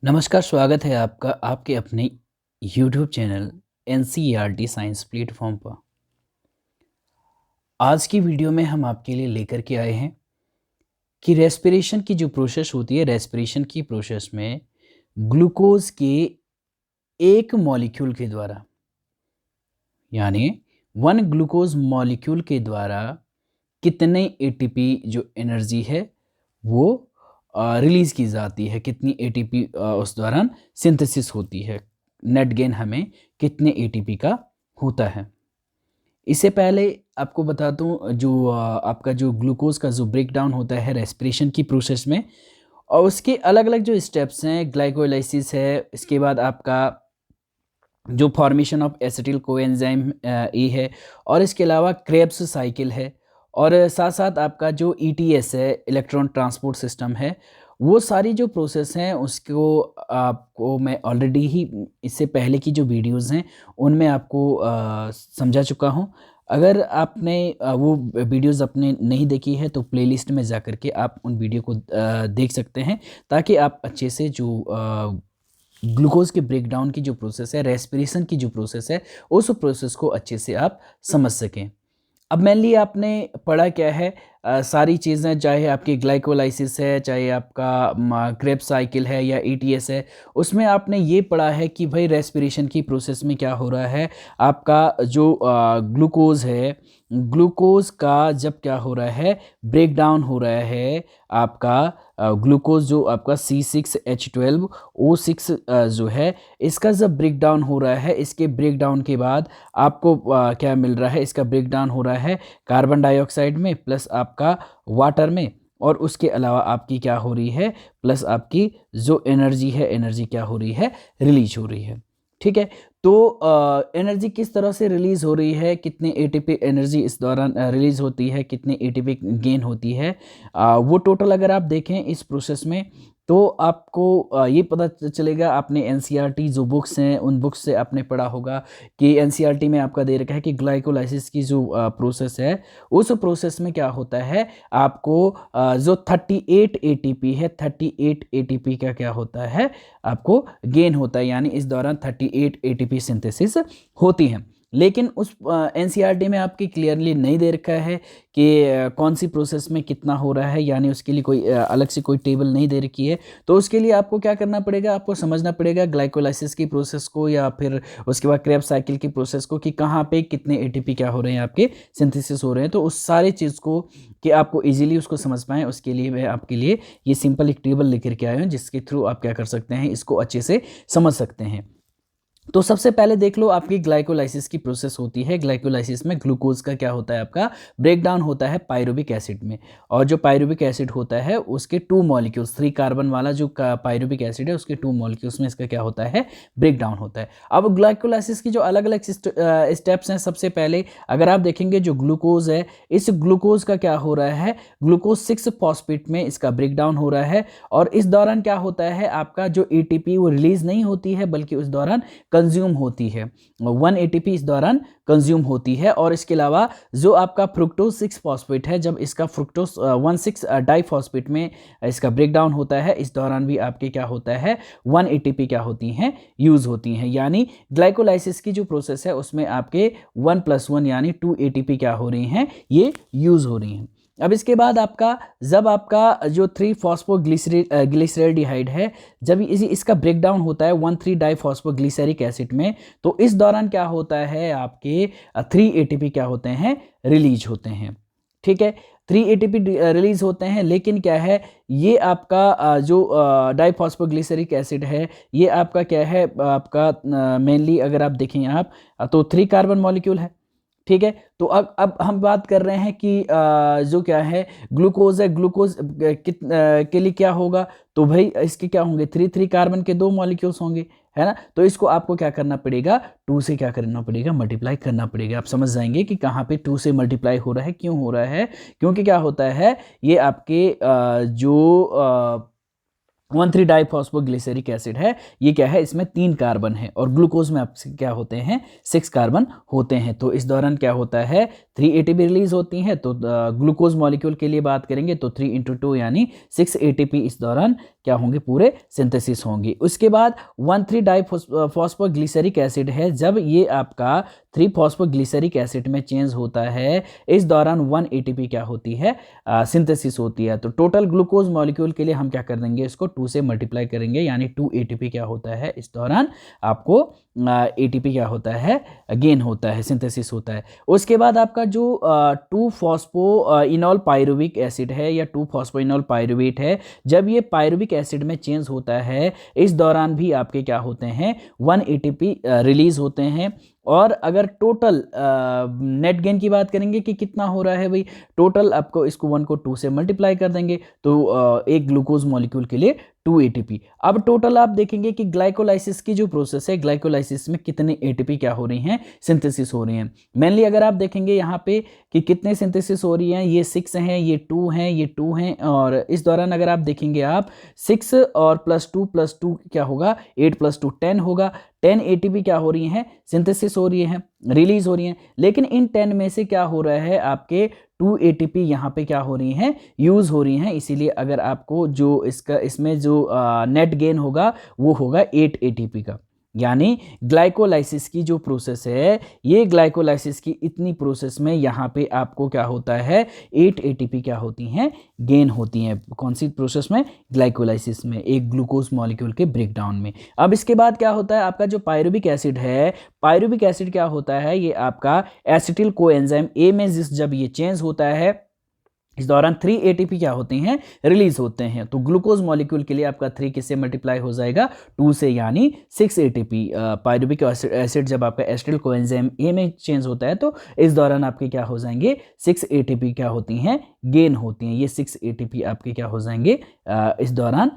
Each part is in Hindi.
नमस्कार, स्वागत है आपका आपके अपने YouTube channel NCERT science platform पर। आज की वीडियो में हम आपके लिए लेकर के आए हैं कि रेस्पिरेशन की जो प्रोसेस होती है, रेस्पिरेशन की प्रोसेस में ग्लूकोज के एक मॉलिक्यूल के द्वारा, यानी वन ग्लूकोज मॉलिक्यूल के द्वारा कितने एटीपी जो एनर्जी है वो रिलीज़ की जाती है, कितनी एटीपी उस दौरान सिंथेसिस होती है, नेट गेन हमें कितने एटीपी का होता है। इससे पहले आपको बता दूं, जो आपका जो ग्लूकोज का जो ब्रेक डाउन होता है रेस्पिरेशन की प्रोसेस में, और उसके अलग अलग जो स्टेप्स हैं, ग्लाइकोलाइसिस है, इसके बाद आपका जो formation of acetyl coenzyme A है, और इसके अलावा क्रेब्स साइकिल है, और साथ साथ आपका जो ईटीएस है, इलेक्ट्रॉन ट्रांसपोर्ट सिस्टम है। वो सारी जो प्रोसेस हैं उसको आपको मैं ऑलरेडी ही इससे पहले की जो वीडियोस हैं उनमें आपको समझा चुका हूं। अगर आपने वो वीडियोस अपने नहीं देखी है तो प्लेलिस्ट में जा कर के आप उन वीडियो को देख सकते हैं, ताकि आप अच्छे से जो ग्लूकोज के ब्रेकडाउन की जो प्रोसेस है, रेस्पिरेशन की जो प्रोसेस है, उस प्रोसेस को अच्छे से आप समझ सकें। अब मेनली आपने पढ़ा क्या है, सारी चीज़ें, चाहे आपकी ग्लाइकोलाइसिस है, चाहे आपका क्रेब्स साइकिल है या ईटीएस है, उसमें आपने ये पढ़ा है कि भाई रेस्पिरेशन की प्रोसेस में क्या हो रहा है। आपका जो ग्लूकोज है, ग्लूकोज का जब क्या हो रहा है, ब्रेक डाउन हो रहा है, आपका ग्लूकोज जो आपका C6H12O6 जो है, इसका जब ब्रेक डाउन हो रहा है, इसके ब्रेक डाउन के बाद आपको क्या मिल रहा है, इसका ब्रेक डाउन हो रहा है कार्बन डाइऑक्साइड में प्लस आपका वाटर में, और उसके अलावा आपकी क्या हो रही है, प्लस आपकी जो एनर्जी है, एनर्जी क्या हो रही है, रिलीज हो रही है। ठीक है, तो एनर्जी किस तरह से रिलीज हो रही है, कितने एटीपी एनर्जी इस दौरान रिलीज होती है, कितने एटीपी गेन होती है, वो टोटल अगर आप देखें इस प्रोसेस में तो आपको ये पता चलेगा। आपने एनसीईआरटी जो बुक्स हैं उन बुक्स से आपने पढ़ा होगा कि एनसीईआरटी में आपका दे रखा है कि ग्लाइकोलाइसिस की जो प्रोसेस है, उस प्रोसेस में क्या होता है, आपको जो 38 एटीपी है, 38 एटीपी का क्या होता है, आपको गेन होता है, यानी इस दौरान 38 एटीपी सिंथेसिस होती है। लेकिन उस एनसीईआरटी में आपकी क्लियरली नहीं दे रखा है कि कौन सी प्रोसेस में कितना हो रहा है, यानी उसके लिए कोई अलग से कोई टेबल नहीं दे रखी है। तो उसके लिए आपको क्या करना पड़ेगा, आपको समझना पड़ेगा ग्लाइकोलाइसिस की प्रोसेस को, या फिर उसके बाद क्रेब्स साइकिल की प्रोसेस को, कि कहाँ पे कितने एटीपी क्या हो रहे हैं, आपके सिंथेसिस हो रहे हैं। तो उस सारे चीज़ को कि आपको इजीली उसको समझ पाएँ, उसके लिए मैं आपके लिए ये सिंपल एक टेबल लेकर के आया हूँ, जिसके थ्रू आप क्या कर सकते हैं, इसको अच्छे से समझ सकते हैं। तो सबसे पहले देख लो, आपकी ग्लाइकोलाइसिस की प्रोसेस होती है। ग्लाइकोलाइसिस में ग्लूकोज का क्या होता है, आपका ब्रेक डाउन होता है पायरुविक एसिड में, और जो पायरुविक एसिड होता है उसके 2 मॉलिक्यूल्स, 3 कार्बन वाला जो पायरुविक एसिड है उसके 2 मॉलिक्यूल्स में इसका क्या होता है, ब्रेक डाउन होता है। अब ग्लाइकोलाइसिस की जो अलग अलग स्टेप्स हैं, सबसे पहले अगर आप देखेंगे जो ग्लूकोज है, इस ग्लूकोज का क्या हो रहा है, ग्लूकोज 6 फॉस्फेट में इसका ब्रेक डाउन हो रहा है, और इस दौरान क्या होता है, आपका जो एटीपी वो रिलीज नहीं होती है, बल्कि उस दौरान कंज्यूम होती है, 1 एटीपी इस दौरान कंज्यूम होती है। और इसके अलावा जो आपका फ्रुक्टोज 6 फॉस्फेट है, जब इसका फ्रुक्टोज 1,6 डाइफॉस्फेट में इसका ब्रेक डाउन होता है, इस दौरान भी आपके क्या होता है, 1 एटीपी क्या होती हैं, यूज होती हैं। यानी ग्लाइकोलाइसिस की जो प्रोसेस है उसमें आपके 1 + 1 यानी 2 एटीपी क्या हो रही हैं, ये यूज हो रही हैं। अब इसके बाद आपका जब आपका जो 3 फॉस्फोग्लिसरेल्डिहाइड है, जब इसका ब्रेक डाउन होता है 1,3 डाइफॉस्फोग्लिसरिक एसिड में, तो इस दौरान क्या होता है, आपके 3 एटीपी क्या होते हैं, रिलीज होते हैं। ठीक है, 3 एटीपी रिलीज होते हैं, लेकिन क्या है, ये आपका जो डाइफॉस्फोग्लिसरिक एसिड है, ये आपका क्या है, आपका मेनली अगर आप देखें आप तो 3 कार्बन मॉलिक्यूल है। ठीक है, तो अब हम बात कर रहे हैं कि जो क्या है, ग्लूकोज है, ग्लूकोज के लिए क्या होगा, तो भाई इसके क्या होंगे, 3 कार्बन के 2 मॉलिक्यूल्स होंगे, है ना। तो इसको आपको क्या करना पड़ेगा, 2 से क्या करना पड़ेगा, मल्टीप्लाई करना पड़ेगा। आप समझ जाएंगे कि कहाँ पे 2 से मल्टीप्लाई हो रहा है, क्यों हो रहा है, क्योंकि क्या होता है, ये आपके जो 1,3 डाइफॉस्फोग्लिसरिक एसिड है। ये क्या है, इसमें 3 कार्बन है और ग्लूकोज में आपसे क्या होते हैं, 6 कार्बन होते हैं। तो इस दौरान क्या होता है, 3 एटीपी रिलीज होती हैं। तो ग्लूकोज मॉलिक्यूल के लिए बात करेंगे तो 3 × 2 यानी 6 एटीपी इस दौरान क्या होंगे, पूरे सिंथेसिस होंगी। उसके बाद 1,3 डाइफॉस्फोग्लिसरिक एसिड है, जब ये आपका 3 फॉस्फोग्लिसरिक एसिड में चेंज होता है, इस दौरान 1 एटीपी क्या होती है, सिंथेसिस होती है। तो टोटल ग्लूकोज मॉलिक्यूल के लिए हम क्या कर देंगे, इसको 2 से मल्टीप्लाई करेंगे, यानी 2 एटीपी क्या होता है, इस दौरान आपको एटीपी क्या होता है, गेन होता है, सिंथेसिस होता है। उसके बाद आपका जो 2 फॉस्फोइनॉल पायरुविक एसिड है या 2 फॉस्फोइनॉल पायरुवेट है, जब ये पायरुविक एसिड में चेंज होता है, इस दौरान भी आपके क्या होते हैं, 1 एटीपी रिलीज होते हैं। और अगर टोटल नेट गेन की बात करेंगे कि कितना हो रहा है भाई, टोटल आपको इसको 1 को 2 से मल्टीप्लाई कर देंगे तो एक ग्लूकोज मॉलिक्यूल के लिए 2 एटीपी। अब टोटल आप देखेंगे कि ग्लाइकोलाइसिस की जो प्रोसेस है, ग्लाइकोलाइसिस में कितने एटीपी क्या हो रही हैं, सिंथेसिस हो रही हैं। मेनली अगर आप देखेंगे यहाँ पे कि कितने सिंथेसिस हो रही हैं, ये 6 हैं, ये 2 हैं, ये 2 हैं। और इस दौरान अगर आप देखेंगे आप 6 और +2 क्या होगा, 8 + 2 10 होगा। 10 एटीपी क्या हो रही हैं, सिंथेसिस हो रही हैं, रिलीज हो रही हैं। लेकिन इन 10 में से क्या हो रहा है, आपके 2 एटीपी यहाँ पे क्या हो रही हैं, यूज़ हो रही हैं। इसीलिए अगर आपको जो इसमें जो नेट गेन होगा वो होगा 8 एटीपी का। यानी ग्लाइकोलाइसिस की जो प्रोसेस है, ये ग्लाइकोलाइसिस की इतनी प्रोसेस में यहाँ पे आपको क्या होता है, 8 एटीपी क्या होती हैं, गेन होती हैं। कौन सी प्रोसेस में, ग्लाइकोलाइसिस में, एक ग्लूकोज मॉलिक्यूल के ब्रेकडाउन में। अब इसके बाद क्या होता है, आपका जो पायरुविक एसिड है, पायरुविक एसिड क्या होता है, ये आपका एसिटिल कोएंजाइम ए में जब ये चेंज होता है, इस दौरान 3 एटीपी क्या होते हैं, रिलीज होते हैं। तो ग्लूकोज मॉलिक्यूल के लिए आपका 3 किससे मल्टीप्लाई हो जाएगा, 2 से, यानी 6 एटीपी। पायरुविक एसिड जब आपका एसिटिल कोएंजाइम ए में चेंज होता है तो इस दौरान आपके क्या हो जाएंगे, 6 एटीपी क्या होती हैं, गेन होती हैं। ये 6 एटीपी आपके क्या हो जाएंगे, इस दौरान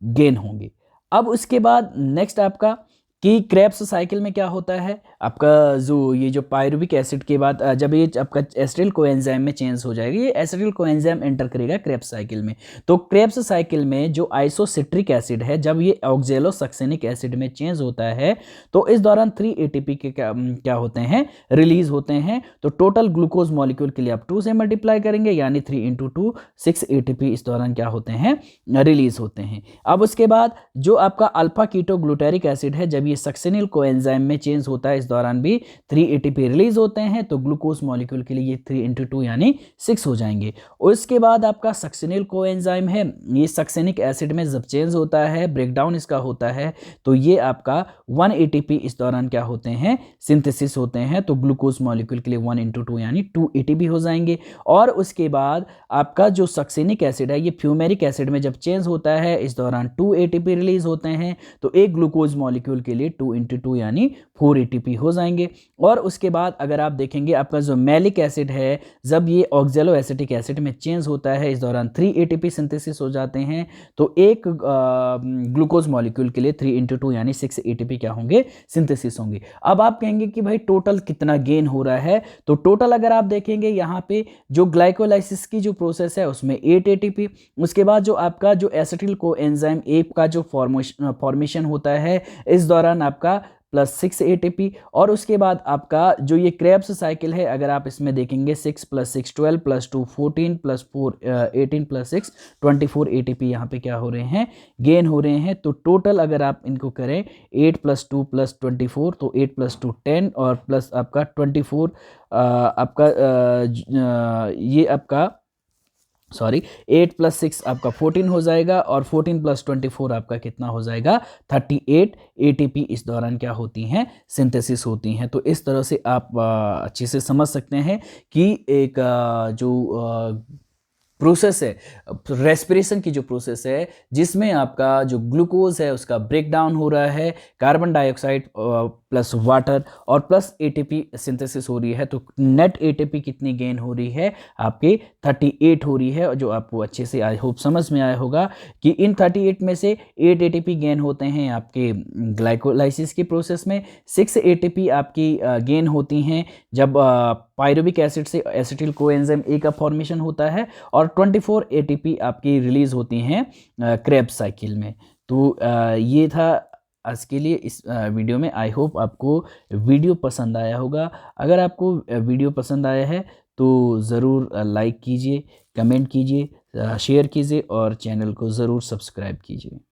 गेन होंगे। अब उसके बाद नेक्स्ट आपका कि क्रेब्स साइकिल में क्या होता है, आपका जो ये जो पायरुविक एसिड के बाद जब ये आपका एसिटिल कोएंजाइम में चेंज हो जाएगा, ये एसिटिल कोएंजाइम एंटर करेगा क्रेब्स साइकिल में। तो क्रेब्स साइकिल में जो आइसोसिट्रिक एसिड है, जब ये ऑक्जेलोसक्सेनिक एसिड में चेंज होता है तो इस दौरान 3 एटीपी के क्या होते हैं, रिलीज होते हैं। तो टोटल ग्लूकोज मॉलिक्यूल के लिए आप 2 से मल्टीप्लाई करेंगे, यानी 3 × 2 6 एटीपी इस दौरान क्या होते हैं, रिलीज होते हैं। अब उसके बाद जो आपका अल्फा कीटोग्लूटारिक एसिड है, जब सक्सेनिल कोएंजाइम में चेंज होता है, इस दौरान भी 3 एटीपी रिलीज होते हैं। तो ग्लूकोज मॉलिक्यूल के लिए ये 3 × 2 यानी 6 हो जाएंगे। उसके बाद आपका सक्सेनिल कोएंजाइम है, ये सक्सेनिक एसिड में जब चेंज होता है, ब्रेकडाउन इसका होता है, तो ये आपका 1 एटीपी इस दौरान क्या होते हैं, सिंथेसिस होते हैं। तो ग्लूकोज मॉलिक्यूल के लिए 1 × 2 यानी 2 एटीपी हो जाएंगे। और उसके बाद आपका जो सक्सेनिक एसिड है, ये फ्यूमेरिक एसिड में जब चेंज होता है, इस दौरान 2 एटीपी रिलीज होते हैं। तो एक ग्लूकोज मॉलिक्यूल के लिए 2 × 2 यानी 4 एटीपी हो जाएंगे। और उसके बाद अगर आप देखेंगे आपका जो मैलिक एसिड है, जब ये ऑक्जेलो एसिटिक एसिड में चेंज होता है, इस दौरान 3 एटीपी सिंथेसिस हो जाते हैं। तो एक ग्लूकोज मॉलिक्यूल के लिए 3 × 2 यानी 6 एटीपी क्या होंगे, सिंथेसिस होंगे। अब आप कहेंगे कि भाई टोटल कितना गेन हो रहा है, तो टोटल अगर आप देखेंगे यहाँ पे जो ग्लाइकोलाइसिस की जो प्रोसेस है उसमें 8 एटीपी। उसके बाद जो आपका जो एसिटिल कोएंजाइम ए का जो फॉर्मेशन होता है, इस दौरान आपका +6 एटीपी। और उसके बाद आपका जो ये क्रेब्स साइकिल है, अगर आप इसमें देखेंगे 6 + 6 12 + 2 14 + 4 18 + 6 24 एटीपी यहाँ पे क्या हो रहे हैं, गेन हो रहे हैं। तो टोटल अगर आप इनको करें 8 + 2 + 24, तो 8 + 2 10 और प्लस आपका 24 आपका ये आपका 8 + 6 आपका 14 हो जाएगा। और 14 + 24 आपका कितना हो जाएगा, 38 एटीपी इस दौरान क्या होती हैं, सिंथेसिस होती हैं। तो इस तरह से आप अच्छे से समझ सकते हैं कि एक जो प्रोसेस है, रेस्पिरेशन की जो प्रोसेस है, जिसमें आपका जो ग्लूकोज है उसका ब्रेक डाउन हो रहा है, कार्बन डाइऑक्साइड प्लस वाटर और प्लस एटीपी सिंथेसिस हो रही है। तो नेट एटीपी कितनी गेन हो रही है, आपके 38 हो रही है, जो आपको अच्छे से आई होप समझ में आया होगा कि इन 38 में से 8 एटीपी गेन होते हैं आपके ग्लाइकोलाइसिस की प्रोसेस में, 6 एटीपी आपकी गेन होती हैं जब पायरुविक एसिड से एसिटिल कोएंजाइम ए का फॉर्मेशन होता है और 24 एटीपी आपकी रिलीज होती हैं क्रेब्स साइकिल में। तो ये था आज के लिए इस वीडियो में। आई होप आपको वीडियो पसंद आया होगा। अगर आपको वीडियो पसंद आया है तो ज़रूर लाइक कीजिए, कमेंट कीजिए, शेयर कीजिए और चैनल को ज़रूर सब्सक्राइब कीजिए।